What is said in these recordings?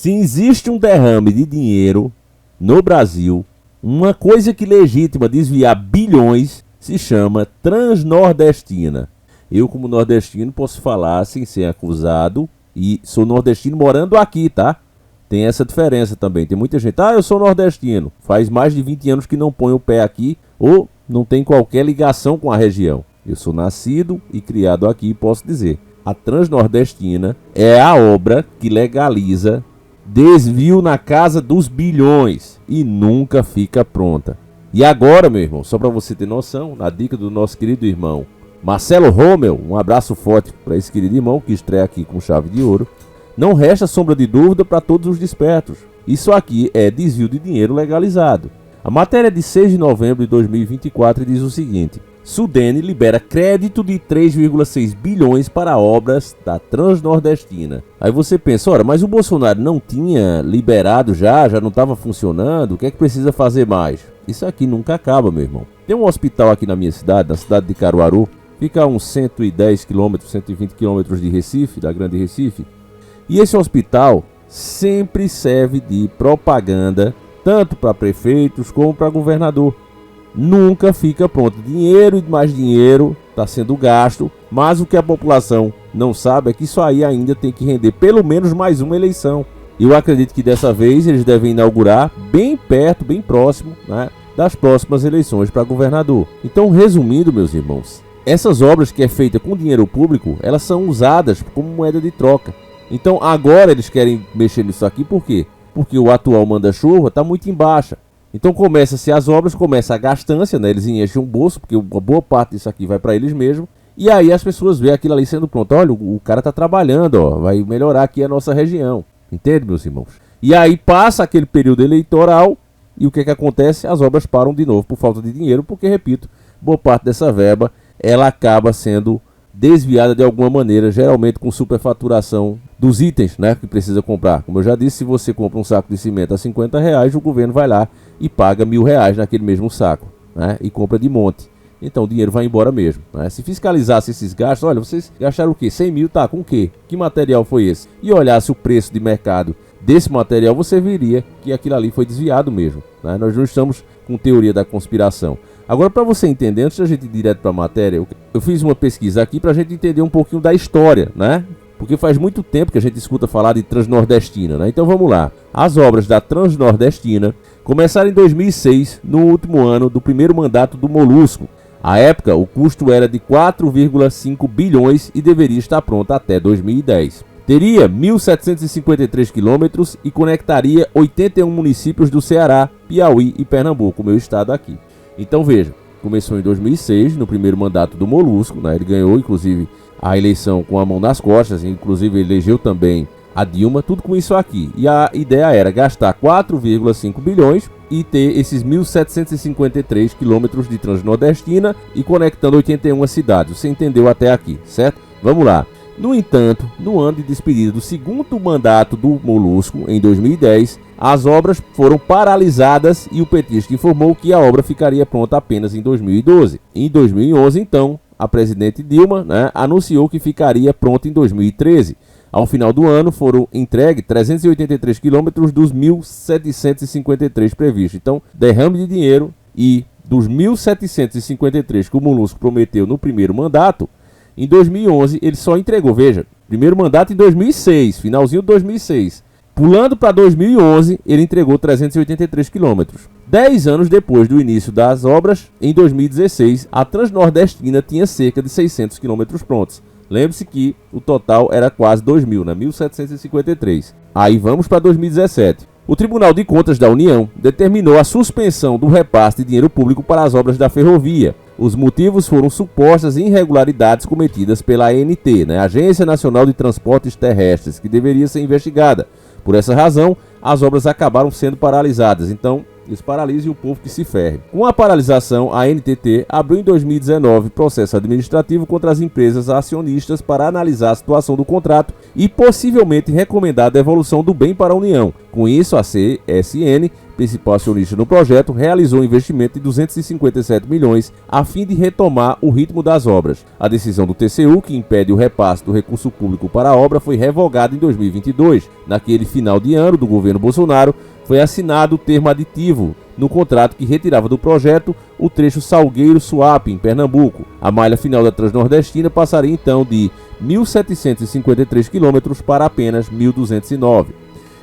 Se existe um derrame de dinheiro no Brasil, uma coisa que legitima desviar bilhões se chama Transnordestina. Eu, como nordestino, posso falar sem ser acusado e sou nordestino morando aqui, tá? Tem essa diferença também. Tem muita gente, eu sou nordestino. Faz mais de 20 anos que não põe o pé aqui ou não tem qualquer ligação com a região. Eu sou nascido e criado aqui e posso dizer. A Transnordestina é a obra que legaliza desvio na casa dos bilhões e nunca fica pronta. E agora, meu irmão, só para você ter noção, na dica do nosso querido irmão Marcelo Rommel, um abraço forte para esse querido irmão que estreia aqui com chave de ouro. Não resta sombra de dúvida para todos os despertos. Isso aqui é desvio de dinheiro legalizado. A matéria é de 6 de novembro de 2024 diz o seguinte: Sudene libera crédito de 3,6 bilhões para obras da Transnordestina. Aí você pensa, ora, mas o Bolsonaro não tinha liberado já não estava funcionando, o que é que precisa fazer mais? Isso aqui nunca acaba, meu irmão. Tem um hospital aqui na minha cidade, na cidade de Caruaru, fica a uns 110 km, 120 km de Recife, da Grande Recife. E esse hospital sempre serve de propaganda, tanto para prefeitos como para governador. Nunca fica pronto. Dinheiro e mais dinheiro está sendo gasto, mas o que a população não sabe é que isso aí ainda tem que render pelo menos mais uma eleição. Eu acredito que dessa vez eles devem inaugurar bem perto, bem próximo, né, das próximas eleições para governador. Então, resumindo, meus irmãos, essas obras que é feita com dinheiro público, elas são usadas como moeda de troca. Então agora eles querem mexer nisso aqui, por quê? Porque o atual manda-chuva está muito em baixa. Então começa-se as obras, começa a gastância, né? Eles enchem o bolso, porque uma boa parte disso aqui vai para eles mesmos. E aí as pessoas veem aquilo ali sendo pronto. Olha, o cara está trabalhando, ó, vai melhorar aqui a nossa região. Entende, meus irmãos? E aí passa aquele período eleitoral e o que que acontece? As obras param de novo por falta de dinheiro, porque, repito, boa parte dessa verba ela acaba sendo desviada de alguma maneira, geralmente com superfaturação dos itens, né, que precisa comprar. Como eu já disse, se você compra um saco de cimento a R$50, o governo vai lá e paga R$1.000 naquele mesmo saco, né, e compra de monte. Então o dinheiro vai embora mesmo, né? Se fiscalizasse esses gastos, olha, vocês gastaram o quê? 100 mil, tá, com o quê? Que material foi esse? E olhasse o preço de mercado desse material, você veria que aquilo ali foi desviado mesmo, né? Nós não estamos com teoria da conspiração. Agora, para você entender, antes da gente ir direto para a matéria, eu fiz uma pesquisa aqui para a gente entender um pouquinho da história, né? Porque faz muito tempo que a gente escuta falar de Transnordestina, né? Então vamos lá. As obras da Transnordestina começaram em 2006, no último ano do primeiro mandato do Molusco. À época, o custo era de 4,5 bilhões e deveria estar pronta até 2010. Teria 1.753 quilômetros e conectaria 81 municípios do Ceará, Piauí e Pernambuco, meu estado aqui. Então veja, começou em 2006, no primeiro mandato do Molusco, né? Ele ganhou inclusive a eleição com a mão nas costas, inclusive elegeu também a Dilma, tudo com isso aqui. E a ideia era gastar 4,5 bilhões e ter esses 1.753 quilômetros de Transnordestina e conectando 81 cidades. Você entendeu até aqui, certo? Vamos lá. No entanto, no ano de despedida do segundo mandato do Molusco, em 2010, as obras foram paralisadas e o petista informou que a obra ficaria pronta apenas em 2012. Em 2011, então, a presidente Dilma, né, anunciou que ficaria pronta em 2013. Ao final do ano, foram entregues 383 quilômetros dos 1.753 previstos. Então, derrame de dinheiro e dos 1.753 que o Molusco prometeu no primeiro mandato, em 2011 ele só entregou, veja, primeiro mandato em 2006, finalzinho de 2006. Pulando para 2011, ele entregou 383 quilômetros. 10 anos depois do início das obras, em 2016, a Transnordestina tinha cerca de 600 quilômetros prontos. Lembre-se que o total era quase 2.000, né? 1.753. Aí vamos para 2017. O Tribunal de Contas da União determinou a suspensão do repasse de dinheiro público para as obras da ferrovia. Os motivos foram supostas irregularidades cometidas pela ANT, né? Agência Nacional de Transportes Terrestres, que deveria ser investigada. Por essa razão, as obras acabaram sendo paralisadas. Então, eles paralisam e o povo que se ferre. Com a paralisação, a ANTT abriu em 2019 processo administrativo contra as empresas acionistas para analisar a situação do contrato e possivelmente recomendar a devolução do bem para a União. Com isso, a CSN, principal acionista no projeto, realizou um investimento de 257 milhões a fim de retomar o ritmo das obras. A decisão do TCU, que impede o repasse do recurso público para a obra, foi revogada em 2022. Naquele final de ano do governo Bolsonaro, foi assinado o termo aditivo no contrato que retirava do projeto o trecho Salgueiro-Suape, em Pernambuco. A malha final da Transnordestina passaria então de 1.753 km para apenas 1.209.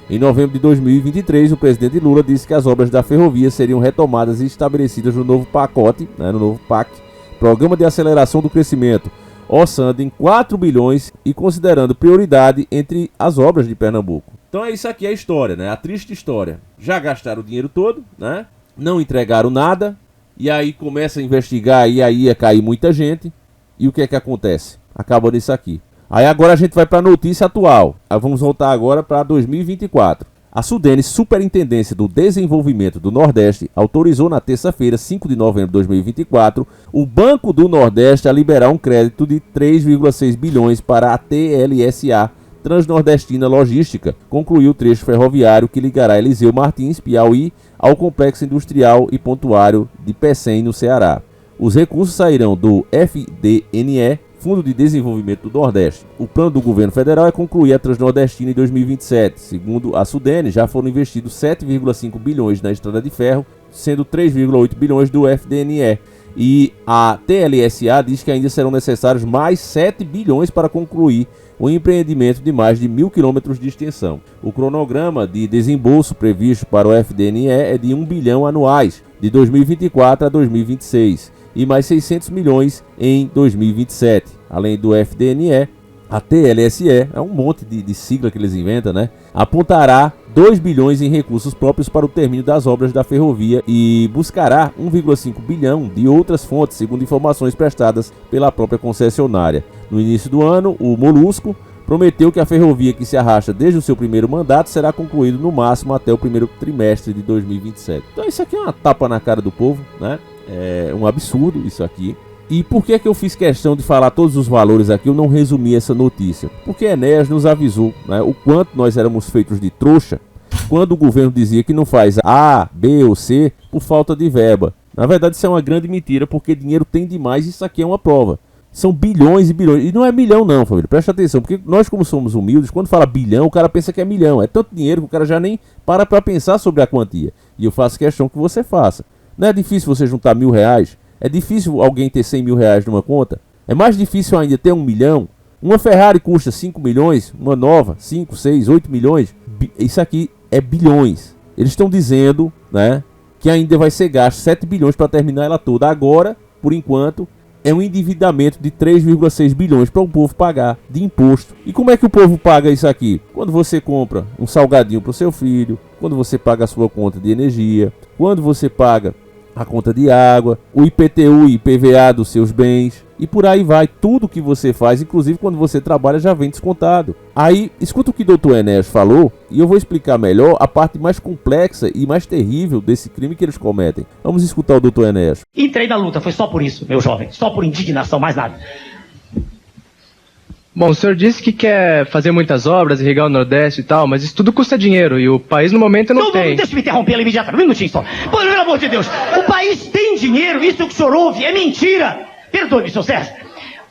Em novembro de 2023, o presidente Lula disse que as obras da ferrovia seriam retomadas e estabelecidas no novo pacote, no novo PAC, Programa de Aceleração do Crescimento, orçando em 4 bilhões e considerando prioridade entre as obras de Pernambuco. Então é isso aqui a história, né? A triste história. Já gastaram o dinheiro todo, né? Não entregaram nada, e aí começa a investigar e aí ia cair muita gente. E o que é que acontece? Acaba nisso aqui. Aí agora a gente vai para a notícia atual. Vamos voltar agora para 2024. A SUDENE, Superintendência do Desenvolvimento do Nordeste, autorizou na terça-feira, 5 de novembro de 2024, o Banco do Nordeste a liberar um crédito de 3,6 bilhões para a TLSA, Transnordestina Logística, concluiu o trecho ferroviário que ligará Eliseu Martins, Piauí, ao Complexo Industrial e Pontuário de Pecém, no Ceará. Os recursos sairão do FDNE, Fundo de Desenvolvimento do Nordeste. O plano do governo federal é concluir a Transnordestina em 2027. Segundo a SUDENE, já foram investidos 7,5 bilhões na estrada de ferro, sendo 3,8 bilhões do FDNE. E a TLSA diz que ainda serão necessários mais 7 bilhões para concluir o empreendimento de mais de 1.000 quilômetros de extensão. O cronograma de desembolso previsto para o FDNE é de 1 bilhão anuais, de 2024 a 2026. E mais 600 milhões em 2027. Além do FDNE, a TLSE, é um monte de sigla que eles inventam, né? Apontará 2 bilhões em recursos próprios para o término das obras da ferrovia e buscará 1,5 bilhão de outras fontes, segundo informações prestadas pela própria concessionária. No início do ano, o Molusco prometeu que a ferrovia, que se arrasta desde o seu primeiro mandato, será concluída no máximo até o primeiro trimestre de 2027. Então isso aqui é uma tapa na cara do povo, né? É um absurdo isso aqui. E por que eu fiz questão de falar todos os valores aqui? Eu não resumi essa notícia. Porque Enéas nos avisou, né, o quanto nós éramos feitos de trouxa quando o governo dizia que não faz A, B ou C por falta de verba. Na verdade isso é uma grande mentira, porque dinheiro tem demais e isso aqui é uma prova. São bilhões e bilhões. E não é milhão não, família. Presta atenção, porque nós, como somos humildes, quando fala bilhão, o cara pensa que é milhão. É tanto dinheiro que o cara já nem para pensar sobre a quantia. E eu faço questão que você faça. Não é difícil você juntar R$1.000? É difícil alguém ter 100 mil reais numa conta? É mais difícil ainda ter 1 milhão? Uma Ferrari custa 5 milhões, uma nova, 5, 6, 8 milhões. Isso aqui é bilhões. Eles estão dizendo, né, que ainda vai ser gasto 7 bilhões para terminar ela toda. Agora, por enquanto, é um endividamento de 3,6 bilhões para o povo pagar de imposto. E como é que o povo paga isso aqui? Quando você compra um salgadinho para o seu filho, quando você paga a sua conta de energia, quando você paga a conta de água, o IPTU e IPVA dos seus bens, e por aí vai. Tudo que você faz, inclusive quando você trabalha, já vem descontado. Aí, escuta o que o Dr. Enéas falou, e eu vou explicar melhor a parte mais complexa e mais terrível desse crime que eles cometem. Vamos escutar o Dr. Enéas. Entrei na luta, foi só por isso, meu jovem, só por indignação, mais nada. Bom, o senhor disse que quer fazer muitas obras, irrigar o Nordeste e tal, mas isso tudo custa dinheiro e o país no momento não tem. Deixa eu me interromper ela imediatamente, um minutinho só. Pelo amor de Deus, o país tem dinheiro, isso que o senhor ouve é mentira. Perdoe-me, senhor Sérgio.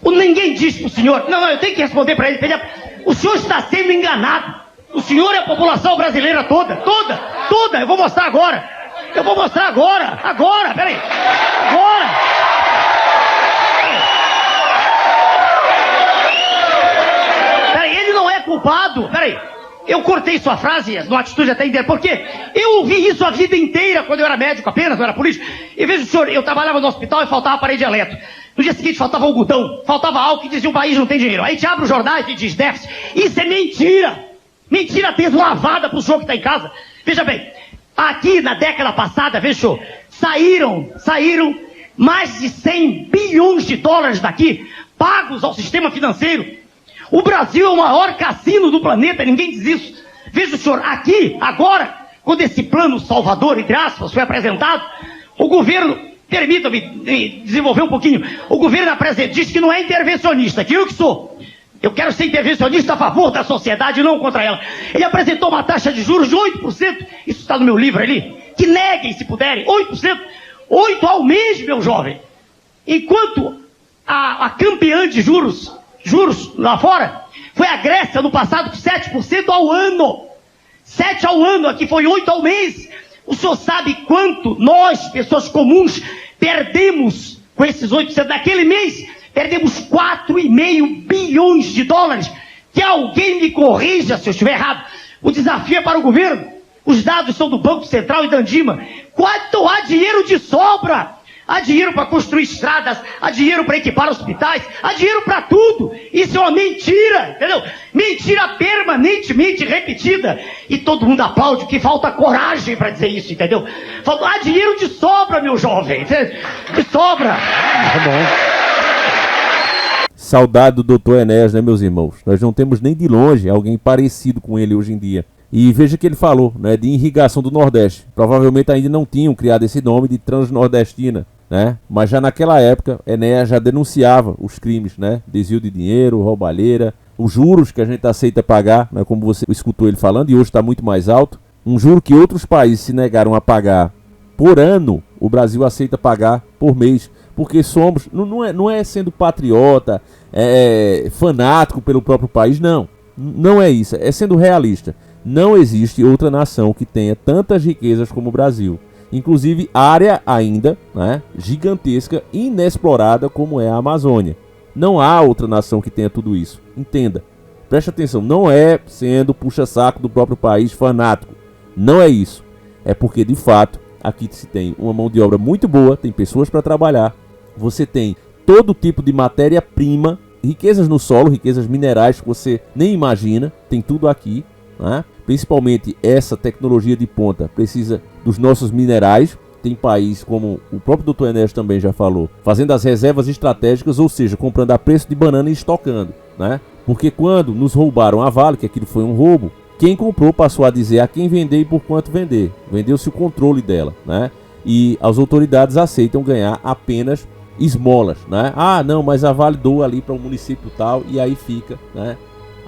Ninguém disse pro senhor, não, eu tenho que responder para ele. O senhor está sendo enganado. O senhor é a população brasileira toda, eu vou mostrar agora. Agora, peraí. Agora. Culpado, peraí, eu cortei sua frase numa atitude até inteira, porque eu ouvi isso a vida inteira quando eu era médico apenas, não era político. E veja o senhor, eu trabalhava no hospital e faltava parede elétrica. No dia seguinte faltava algodão, faltava álcool e dizia o país não tem dinheiro. Aí te abre o jornal e diz déficit. Isso é mentira. Mentira deslavada pro senhor que está em casa. Veja bem, aqui na década passada, veja o senhor, saíram mais de 100 bilhões de dólares daqui, pagos ao sistema financeiro. O Brasil é o maior cassino do planeta, ninguém diz isso. Veja o senhor, aqui, agora, quando esse plano salvador, entre aspas, foi apresentado, o governo, permita-me desenvolver um pouquinho, o governo disse que não é intervencionista, que eu que sou. Eu quero ser intervencionista a favor da sociedade, não contra ela. Ele apresentou uma taxa de juros de 8%, isso está no meu livro ali, que neguem se puderem, 8%, 8% ao mês, meu jovem. Enquanto a campeã de juros lá fora, foi a Grécia no passado com 7% ao ano. 7% ao ano, aqui foi 8% ao mês. O senhor sabe quanto nós, pessoas comuns, perdemos com esses 8%? Naquele mês, perdemos 4,5 bilhões de dólares. Que alguém me corrija se eu estiver errado. O desafio é para o governo. Os dados são do Banco Central e da Andima. Quanto há dinheiro de sobra? Há dinheiro para construir estradas, há dinheiro para equipar hospitais, há dinheiro para tudo. Isso é uma mentira, entendeu? Mentira permanentemente repetida. E todo mundo aplaude, que falta coragem para dizer isso, entendeu? Há dinheiro de sobra, meu jovem. De sobra. Tá bom. Saudade do doutor Enéas, né, meus irmãos? Nós não temos nem de longe alguém parecido com ele hoje em dia. E veja que ele falou, né, de irrigação do Nordeste. Provavelmente ainda não tinham criado esse nome de Transnordestina, né? Mas já naquela época, Enéas já denunciava os crimes, né? Desvio de dinheiro, roubalheira, os juros que a gente aceita pagar, né? Como você escutou ele falando, e hoje está muito mais alto. Um juro que outros países se negaram a pagar por ano, o Brasil aceita pagar por mês. Porque somos, não é sendo patriota, fanático pelo próprio país, não. Não é isso, é sendo realista. Não existe outra nação que tenha tantas riquezas como o Brasil. Inclusive área ainda, né, gigantesca, inexplorada como é a Amazônia. Não há outra nação que tenha tudo isso. Entenda, preste atenção, não é sendo puxa-saco do próprio país fanático. Não é isso. É porque de fato aqui se tem uma mão de obra muito boa, tem pessoas para trabalhar. Você tem todo tipo de matéria-prima, riquezas no solo, riquezas minerais que você nem imagina, tem tudo aqui, né? Principalmente essa tecnologia de ponta precisa dos nossos minerais. Tem país, como o próprio Dr. Enéas também já falou, fazendo as reservas estratégicas, ou seja, comprando a preço de banana e estocando, né? Porque quando nos roubaram a Vale, que aquilo foi um roubo, quem comprou passou a dizer a quem vender e por quanto vender. Vendeu-se o controle dela, né? E as autoridades aceitam ganhar apenas esmolas, né? Ah, não, mas a Vale doa ali para o município tal, e aí fica, né,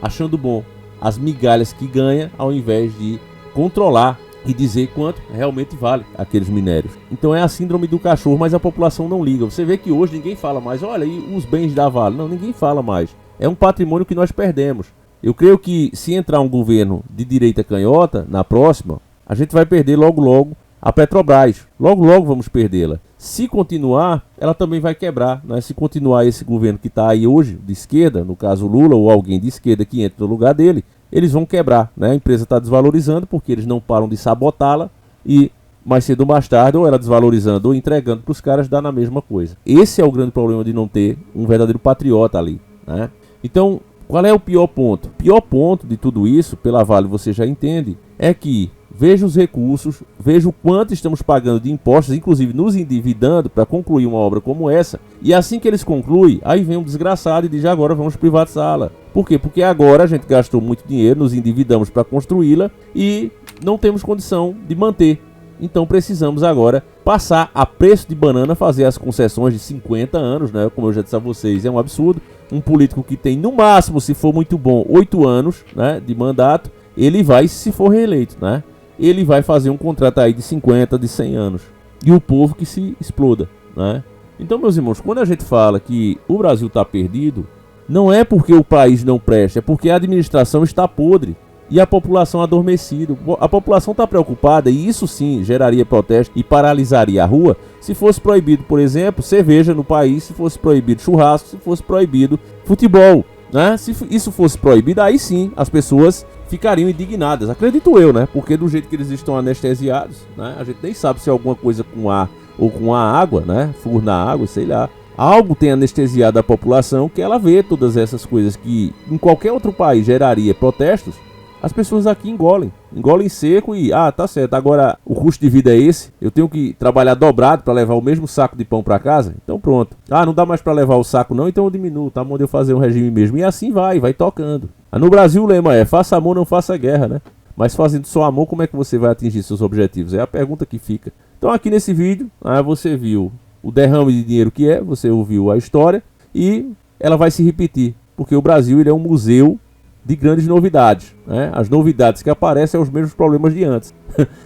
achando bom as migalhas que ganha, ao invés de controlar e dizer quanto realmente vale aqueles minérios. Então é a síndrome do cachorro, mas a população não liga. Você vê que hoje ninguém fala mais, olha, e os bens da Vale? Não, ninguém fala mais. É um patrimônio que nós perdemos. Eu creio que se entrar um governo de direita canhota, na próxima, a gente vai perder logo logo a Petrobras. Logo logo vamos perdê-la. Se continuar, ela também vai quebrar, né? Se continuar esse governo que está aí hoje, de esquerda, no caso Lula ou alguém de esquerda que entra no lugar dele, eles vão quebrar, né? A empresa está desvalorizando porque eles não param de sabotá-la e mais cedo ou mais tarde, ou ela desvalorizando ou entregando para os caras, dá na mesma coisa. Esse é o grande problema de não ter um verdadeiro patriota ali, né? Então, qual é o pior ponto? O pior ponto de tudo isso, pela Vale você já entende, é que veja os recursos, veja o quanto estamos pagando de impostos, inclusive nos endividando para concluir uma obra como essa. E assim que eles concluem, aí vem um desgraçado e diz, agora vamos privatizá-la. Por quê? Porque agora a gente gastou muito dinheiro, nos endividamos para construí-la e não temos condição de manter. Então precisamos agora passar a preço de banana, fazer as concessões de 50 anos, né? Como eu já disse a vocês, é um absurdo. Um político que tem, no máximo, se for muito bom, 8 anos, né, de mandato, ele vai, se for reeleito, né? Ele vai fazer um contrato aí de 50, de 100 anos. E o povo que se exploda, né? Então, meus irmãos, quando a gente fala que o Brasil está perdido, não é porque o país não presta, é porque a administração está podre e a população adormecida. A população está preocupada e isso sim geraria protesto e paralisaria a rua se fosse proibido, por exemplo, cerveja no país, se fosse proibido churrasco, se fosse proibido futebol, né? Se isso fosse proibido, aí sim as pessoas ficariam indignadas, acredito eu, né? Porque do jeito que eles estão anestesiados, né? A gente nem sabe se é alguma coisa com ar ou com a água, né? Fur na água, sei lá. Algo tem anestesiado a população que ela vê todas essas coisas que em qualquer outro país geraria protestos. As pessoas aqui engolem seco e, tá certo, agora o custo de vida é esse, eu tenho que trabalhar dobrado para levar o mesmo saco de pão para casa, então pronto. Não dá mais para levar o saco não, então eu diminuo, tá bom de eu fazer um regime mesmo. E assim vai tocando. No Brasil o lema é, faça amor, não faça guerra, né? Mas fazendo só amor, como é que você vai atingir seus objetivos? É a pergunta que fica. Então aqui nesse vídeo, você viu o derrame de dinheiro que é, você ouviu a história e ela vai se repetir. Porque o Brasil ele é um museu de grandes novidades, né? As novidades que aparecem são os mesmos problemas de antes.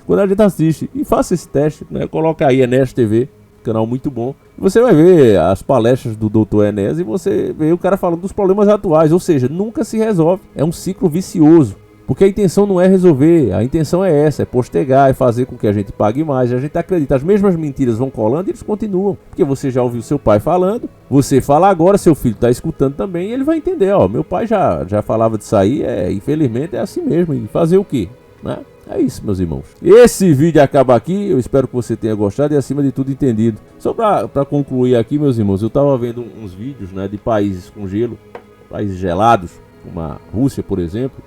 Quando a gente assiste, e faça esse teste, né? Coloca aí Enéas TV, canal muito bom. Você vai ver as palestras do Dr. Enéas e você vê o cara falando dos problemas atuais. Ou seja, nunca se resolve. É um ciclo vicioso. Porque a intenção não é resolver, a intenção é essa, é postergar, é fazer com que a gente pague mais. A gente acredita, as mesmas mentiras vão colando e eles continuam. Porque você já ouviu seu pai falando, você fala agora, seu filho está escutando também e ele vai entender. Ó, meu pai já falava disso aí, infelizmente é assim mesmo. E fazer o quê? Né? É isso, meus irmãos. Esse vídeo acaba aqui, eu espero que você tenha gostado e acima de tudo entendido. Só para concluir aqui, meus irmãos, eu estava vendo uns vídeos, né, de países com gelo, países gelados, como a Rússia, por exemplo.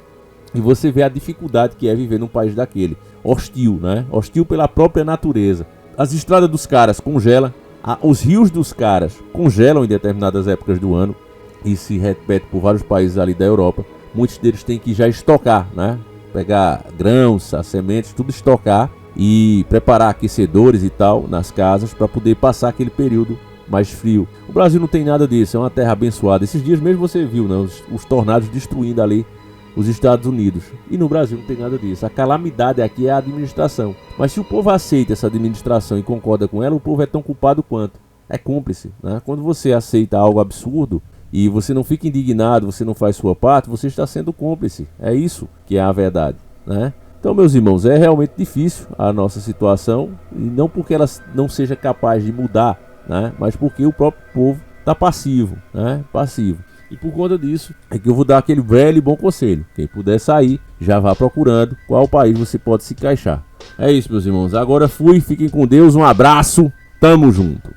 E você vê a dificuldade que é viver num país daquele. Hostil, né? Hostil pela própria natureza. As estradas dos caras congelam. Os rios dos caras congelam em determinadas épocas do ano. E se repete por vários países ali da Europa. Muitos deles têm que já estocar, né? Pegar grãos, as sementes, tudo estocar. E preparar aquecedores e tal nas casas para poder passar aquele período mais frio. O Brasil não tem nada disso. É uma terra abençoada. Esses dias mesmo você viu, né? Os tornados destruindo ali os Estados Unidos. E no Brasil não tem nada disso. A calamidade aqui é a administração. Mas se o povo aceita essa administração e concorda com ela, o povo é tão culpado quanto. É cúmplice, né? Quando você aceita algo absurdo e você não fica indignado, você não faz sua parte, você está sendo cúmplice. É isso que é a verdade, né? Então, meus irmãos, é realmente difícil a nossa situação. E não porque ela não seja capaz de mudar, né? Mas porque o próprio povo está passivo, né? Passivo. E por conta disso, é que eu vou dar aquele velho e bom conselho. Quem puder sair, já vá procurando qual país você pode se encaixar. É isso, meus irmãos. Agora fui, fiquem com Deus, um abraço, tamo junto.